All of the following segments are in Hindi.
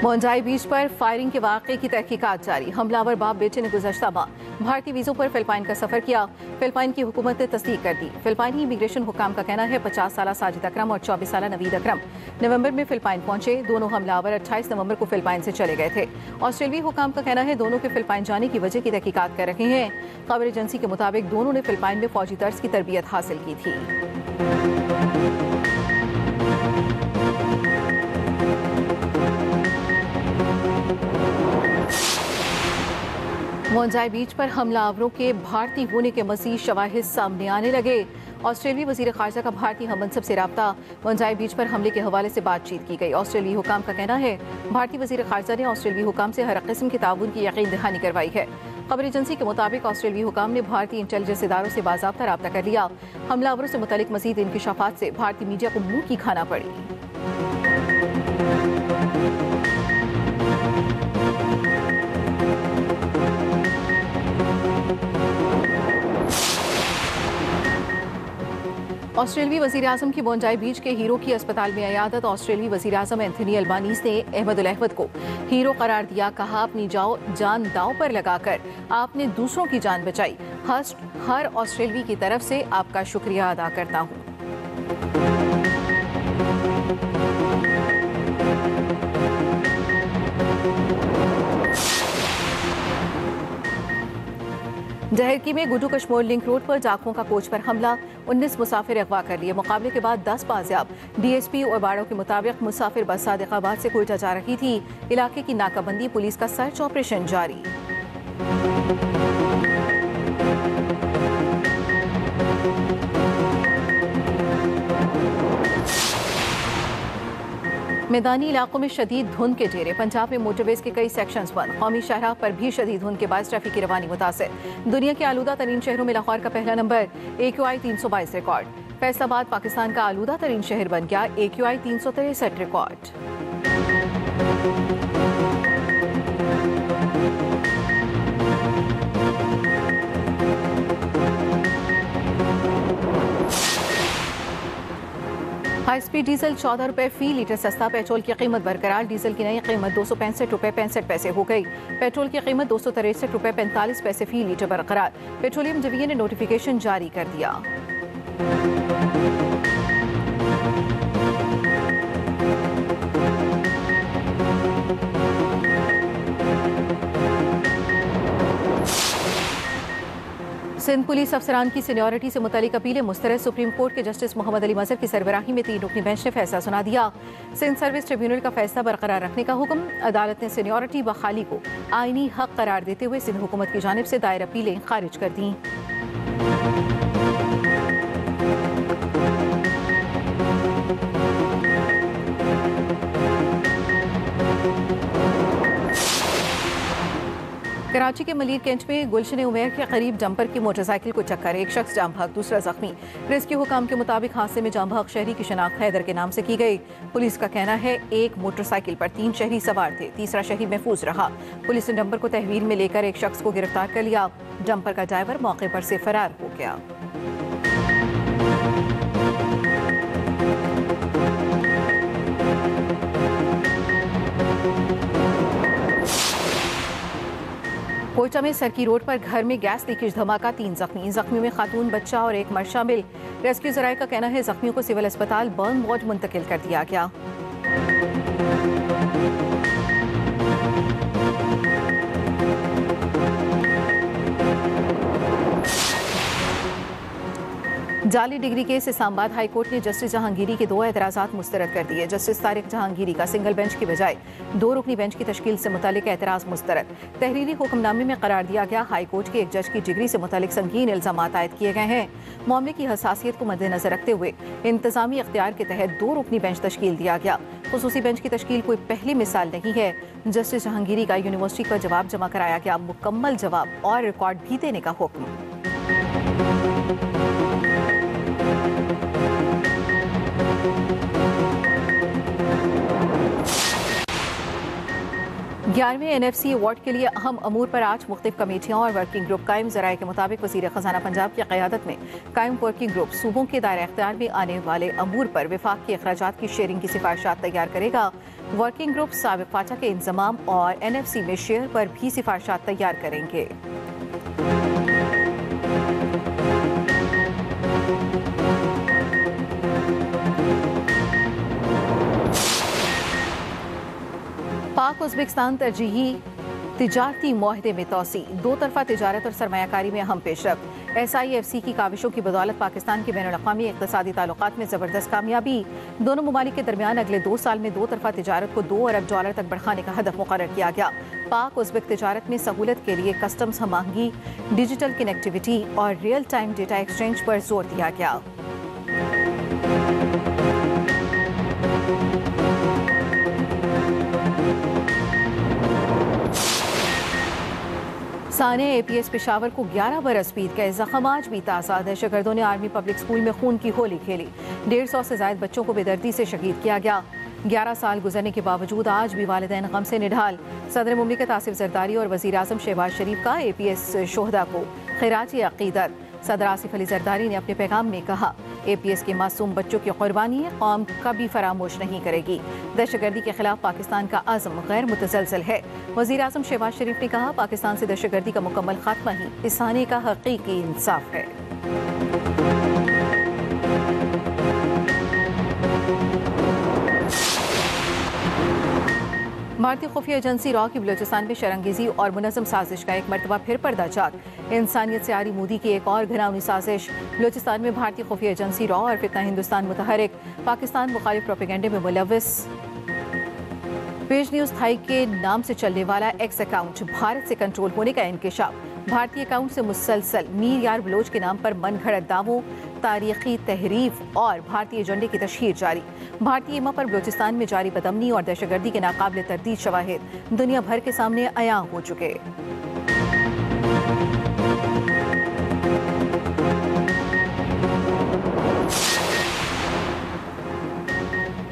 मोंजाई बीच पर फायरिंग के वाक़े की तहकीकात जारी। हमलावर बाप बेटे ने गुज़श्ता माह भारतीय वीज़ों पर फिलिपाइन का सफ़र किया। फिलिपाइन की हुकूमत ने तस्दीक कर दी। फिलिपाइनी इमिग्रेशन हुकाम का कहना है 50 साला साजिद अकरम और 24 साला नवीद अकरम नवंबर में फिलिपाइन पहुंचे। दोनों हमलावर 28 नवंबर को फिलिपाइन से चले गए थे। ऑस्ट्रेलियाई हुकाम का कहना है दोनों के फिलिपाइन जाने की वजह की तहकीकात कर रहे हैं। खबर एजेंसी के मुताबिक दोनों ने फिलिपाइन में फौजी तर्ज की तरबियत हासिल की थी। मोंजाई बीच पर हमलावरों के भारतीय होने के मज़ीद शवाहिद सामने आने लगे। ऑस्ट्रेलियाई वज़ीर ख़ारजा का भारतीय हममनसब से राब्ता। मोंजाई बीच पर हमले के हवाले से बातचीत की गई। ऑस्ट्रेलियाई हुकाम का कहना है भारतीय वज़ीर ख़ारजा ने ऑस्ट्रेलियाई हुकाम से हर किस्म के ताउन की यकीन दहानी करवाई है। खबर एजेंसी के मुताबिक ऑस्ट्रेलियाई हुकाम ने भारतीय इंटेलिजेंस इदारों से बाज़ाब्ता राब्ता कर लिया। हमलावरों से मुतल्लिक मज़ीद इंकिशाफात से भारतीय मीडिया को मुंह की खाना पड़ी। ऑस्ट्रेलियाई वज़ीर आज़म की मोंजाई बीच के हीरो की अस्पताल में अयादत। ऑस्ट्रेलियाई वज़ीर आज़म एंथनी अल्बानीज़ ने अहमद अहमद को हीरो करार दिया। कहा अपनी जान दांव पर लगाकर आपने दूसरों की जान बचाई। हर ऑस्ट्रेलियाई की तरफ से आपका शुक्रिया अदा करता हूँ। जहरकी में गुड्डू कश्मोर लिंक रोड पर डाकुओं का कोच पर हमला। 19 मुसाफिर अगवा कर लिए। मुकाबले के बाद 10 बाजियाब। डीएसपी और बाड़ों के मुताबिक मुसाफिर बस सादिकाबाद से कोयटा जा रही थी। इलाके की नाकाबंदी, पुलिस का सर्च ऑपरेशन जारी। मैदानी इलाकों में शदीद धुंध के डेरे। पंजाब में मोटरवेज के कई सेक्शंस बंद। कौमी शाहराह पर भी शदीद धुंध के बाद ट्रैफिक की रवानी मुतासिर। दुनिया के आलूदा तरीन शहरों में लाहौर का पहला number. AQI 322 record. Faisalabad Pakistan का आलूदा तरीन शहर बन गया। AQI 363 record. High speed diesel 14 रुपए फी लीटर सस्ता। पेट्रोल की कीमत बरकरार। डीजल की नई कीमत 265 रुपए 65 पैसे हो गई। पेट्रोल की कीमत 263 रुपए 45 पैसे फी लीटर बरकरार। पेट्रोलियम डिवीजन ने नोटिफिकेशन जारी कर दिया। सिंध पुलिस अफसरान की सीनियरिटी से मुतल्लिक अपीलें मुस्तरद। सुप्रीम कोर्ट के जस्टिस मोहम्मद अली मजहर की सरबराही में 3 रुकनी बेंच ने फैसला सुना दिया। सिंध सर्विस ट्रिब्यूनल का फैसला बरकरार रखने का हुक्म। अदालत ने सीनियरिटी बहाली को आईनी हक करार देते हुए सिंध हुकूमत की जानिब से दायर अपीलें खारिज कर दी। कराची के मलिर कैंट में गुलशन उमेर के करीब डंपर की मोटरसाइकिल को टक्कर। एक शख्स जाम भाग, दूसरा जख्मी। रेस्क्यू हुकाम के मुताबिक हादसे में जाम भाग शहरी की शनाख्त हैदर के नाम से की गई। पुलिस का कहना है एक मोटरसाइकिल पर 3 शहरी सवार थे, तीसरा शहरी महफूज रहा। पुलिस ने डंपर को तहवील में लेकर एक शख्स को गिरफ्तार कर लिया। डंपर का ड्राइवर मौके पर से फरार हो गया। कोयटा में सरकी रोड पर घर में गैस लीकेज धमाका, 3 जख्मी। जख्मी में खातून, बच्चा और एक मर्द शामिल। रेस्क्यू जराये का कहना है जख्मियों को सिविल अस्पताल बर्न वार्ड मुंतकिल कर दिया गया। जाली degree case Islamabad high court ने जस्टिस जहांगीरी के 2 एतराज़ात मुस्तरद कर दिए। जस्टिस तारिक जहांगीरी का सिंगल बेंच की बजाय 2 रुकनी बेंच की तश्कील से मुतालिक एतराज़ मुस्तरद। तहरीरी हुक्मनामे में करार दिया गया हाई कोर्ट के एक जज की डिग्री से मुतालिक संगीन इल्जामात आयद किए गए हैं। मामले की हसासियत को मद्देनजर रखते हुए इंतजामी इख्तियार के तहत 2 रुकनी बेंच तश्कील दिया गया। खुसूसी बेंच की तश्कील कोई पहली मिसाल नहीं है। जस्टिस जहांगीरी का यूनिवर्सिटी का जवाब जमा कराया गया। मुकम्मल जवाब और रिकॉर्ड भी देने का हुक्म। 11वें NFC अवार्ड के लिए अहम अमूर पर आज मुख्तलिफ कमेटियां और वर्किंग ग्रुप कायम। ज़राए के मुताबिक वज़ीर ख़जाना पंजाब की क़यादत में कायम वर्किंग ग्रुप सूबों के दायरा इख्तियार में आने वाले अमूर पर विफाक के अखराजात की शेयरिंग की सिफारिशात तैयार करेगा। वर्किंग ग्रुप साबिक़ फाचा के इंतज़ाम और NFC में शेयर पर भी सिफारिशात तैयार करेंगे। पाक उज़्बेकिस्तान तरजीही तिजारती मुआहदे में तोसी, दो तरफा तिजारत और सरमायाकारी में अहम पेशरफ। SIFC की काविशों की बदौलत पाकिस्तान के बैनुल-अक़वामी इक़्तिसादी ताल्लुकात में ज़बरदस्त कामयाबी। दोनों ममालिक के दरमियान अगले 2 साल में दो तरफा तिजारत को $2 अरब तक बढ़ाने का हदफ मुकर्रर किया गया। पाक उज़्बेक तिजारत में सहूलत के लिए कस्टम्स हम आहंगी, डिजिटल कनेक्टिविटी और रियल टाइम डेटा एक्सचेंज पर जोर दिया गया। साने APS पेशावर को 11 बरस बीत गए, जख्म आज भी ताज़ा। दहशतगर्दों ने आर्मी पब्लिक स्कूल में खून की होली खेली। 150 से ज़ायद बच्चों को बेदर्दी से शहीद किया गया। 11 साल गुजरने के बावजूद आज भी वालिदैन गम से निढाल। सदर मुमलिकत आसिफ जरदारी और वज़ीर आज़म शहबाज शरीफ का APS शोहदा को खिराज अक़ीदत। सदर आसिफ अली जरदारी ने अपने पैगाम में कहा, APS के मासूम बच्चों की कुर्बानी कौम कभी फरामोश नहीं करेगी। दहशतगर्दी के खिलाफ पाकिस्तान का अज़्म गैर मुतज़लज़ल है। वज़ीर आज़म शहबाज शरीफ ने कहा, पाकिस्तान से दहशतगर्दी का मुकम्मल खात्मा ही इस आने का हकीकी इंसाफ है। भारतीय खुफिया एजेंसी रॉ की बलूचिस्तान में शरंगेजी और मुनज़्ज़म साजिश का एक मरतबा फिर पर्दा चाक। इंसानियत से आरी मोदी की एक और घिनौनी साजिश। बलूचिस्तान में भारतीय खुफिया एजेंसी रॉ और फितना हिंदुस्तान मुतहरिक पाकिस्तान मुखालिफ प्रोपेगेंडे में मुलव्विस। पेज न्यूज़ थाई के नाम से चलने वाला एक्स अकाउंट भारत से कंट्रोल होने का इंकशाफ। भारतीय अकाउंट से मुसलसल मीर यार बलोच के नाम पर मन घड़त दावों, तारीखी तहरीफ और भारतीय एजेंडे की तशहीर जारी। भारतीय ईमा पर बलूचिस्तान में जारी बदअमनी और दहशतगर्दी के नाकाबिल तरदीद शवाहिद दुनिया भर के सामने अयां हो चुके।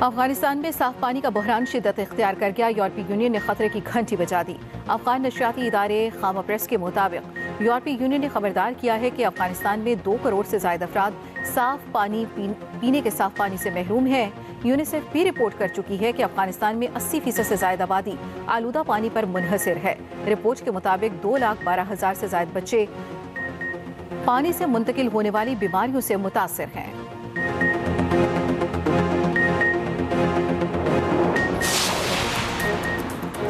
अफगानिस्तान में साफ पानी का बहरान शिद्दत इख्तियार कर गया। यूरोपीय यूनियन ने खतरे की घंटी बजा दी। अफगान नशरियाती इदारे खामा प्रेस के मुताबिक यूरोपीय यूनियन ने खबरदार किया है कि अफगानिस्तान में 2 करोड़ से ज्यादा अफराद साफ पानी पीने के साफ पानी से महरूम हैं। यूनिसेफ भी रिपोर्ट कर चुकी है कि अफगानिस्तान में 80% से ज्यादा आबादी आलूदा पानी पर मुनहसिर है। रिपोर्ट के मुताबिक 2,12,000 से ज्यादा बच्चे पानी से मुंतकिल होने वाली बीमारियों से मुतासिर हैं।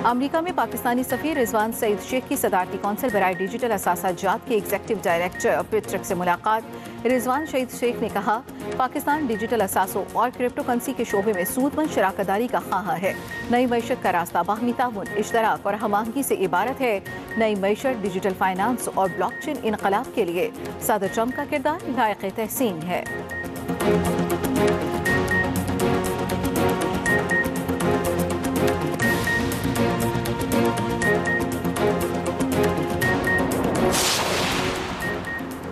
अमेरिका में पाकिस्तानी सफीर रिजवान सईद शेख की सदारती कौंसिल बराए डिजिटल असासाजात के एग्जीक्यूटिव डायरेक्टर पिट्रिक से मुलाकात। रिजवान सईद शेख ने कहा, पाकिस्तान डिजिटल असासों और क्रिप्टो करेंसी के शोबे में सूदमंद शराकतदारी का ख्वाह है। नई मईशत का रास्ता बाहमी ताउन, इश्तराक और हम-आहंगी से इबारत है। नई मईशत, डिजिटल फाइनेंस और ब्लॉकचेन इनकलाब के लिए सदर ट्रंप का किरदार लायक तहसीन है।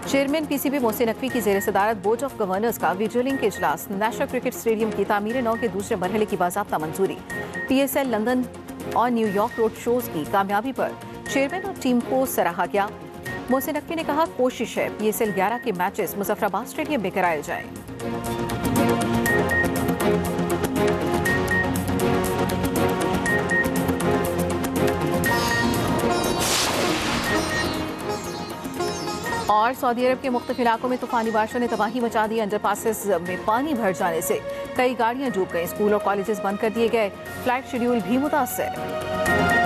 चेयरमैन PCB मोहसिन नकवी की जेर सदारत बोर्ड ऑफ गवर्नर्स का वीडियो लिंक इजलास। नेशनल क्रिकेट स्टेडियम की तामीर नौ के दूसरे मरहले की बाज़ाब्ता मंजूरी। PSL लंदन और न्यूयॉर्क रोड शोज की कामयाबी पर चेयरमैन और टीम को सराहा गया। मोहसिन नकवी ने कहा, कोशिश है PSL 11 के मैचेस मुजफ्फराबाद स्टेडियम में कराए जाएं। और सऊदी अरब के मुख्तलिफ इलाकों में तूफानी बारिशों ने तबाही मचा दी। अंडरपासेस में पानी भर जाने से कई गाड़ियां डूब गई। स्कूल और कॉलेजेस बंद कर दिए गए। फ्लाइट शेड्यूल भी मुतासर।